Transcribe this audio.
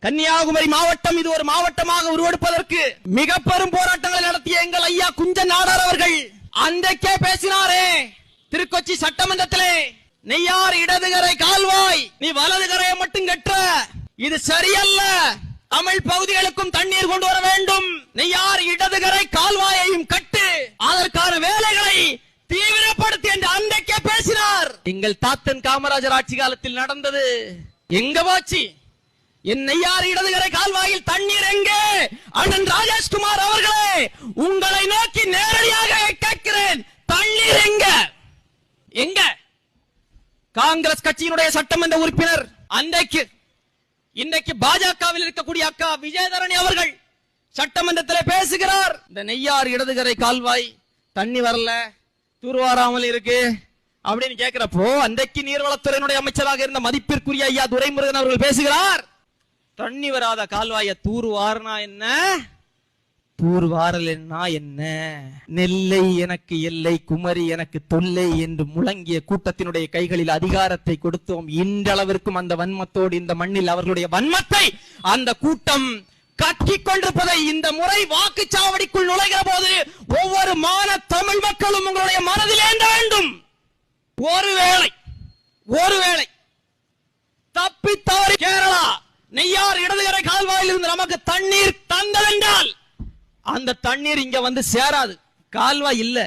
கன்னியாகுமரி மாவட்டம் இது ஒரு மாவட்டமாக உருவெடுப்பதற்கு மிக பெரும் போராட்டங்களை நடத்திய எங்கள் ஐயா குஞ்சன் நாடார் அவர்கள் அன்றைக்கே பேசினாரே திருக்கொச்சி சட்டமன்றத்திலே, நெய்யார் இடதுகரை கால்வாய் நீ வலதுகரையை மட்டும் கற்ற, இது சரியல்ல, தமிழ் பகுதிகளுக்கும் தண்ணீர் கொண்டு வர வேண்டும், நெய்யார் இடதுகரை கால்வாயையும் கட்டு, அதற்கான வேலைகளை தீவிரப்படுத்தி என்று அன்றைக்கே பேசினார். எங்கள் தாத்தன் காமராஜர் ஆட்சி காலத்தில் நடந்தது எங்க வாட்சி? என் நெய்யார் இடதுகரை கால்வாயில் தண்ணீர் எங்கே? அண்ணன் ராஜேஷ்குமார் அவர்களே, உங்களை நோக்கி நேரடியாக கேட்கிறேன், தண்ணீர் எங்க? எங்க? காங்கிரஸ் கட்சியினுடைய சட்டமன்ற உறுப்பினர் அன்றைக்கு இன்றைக்கு பாஜகவில் இருக்கக்கூடிய அக்கா விஜயதரணி அவர்கள் சட்டமன்றத்தில் பேசுகிறார், இந்த நெய்யார் இடதுகரை கால்வாய் தண்ணி வரல, தூர்வாராமல் இருக்கு அப்படின்னு கேட்கிறப்போ, அன்றைக்கு நீர்வளத்துறையினுடைய அமைச்சராக இருந்த மதிப்பிற்குரிய ஐயா துரைமுருகன் அவர்கள் பேசுகிறார், தண்ணி வராத கால்வாய தூர்வாரனா என்ன, தூர்வாரல் என்ன, நெல்லை எனக்கு எல்லை, குமரி எனக்கு தொல்லை என்று முழங்கிய கூட்டத்தினுடைய கைகளில் அதிகாரத்தை கொடுத்தோம். இன்றளவிற்கும் அந்த வன்மத்தோடு இந்த மண்ணில் அவர்களுடைய வன்மத்தை அந்த கூட்டம் கட்டிக் கொண்டிருப்பதை இந்த முறை வாக்குச்சாவடிக்குள் நுழைகிற போது ஒவ்வொரு மான தமிழ் மக்களும் உங்களுடைய மனதில் ஏந்த வேண்டும். ஒருவேளை தப்பி தவறி கேரளா நெய்யார் இடதுகரை கால்வாயில் இருந்து நமக்கு தண்ணீர் தந்ததென்றால் அந்த தண்ணீர் இங்க வந்து சேராது, கால்வாய் இல்ல.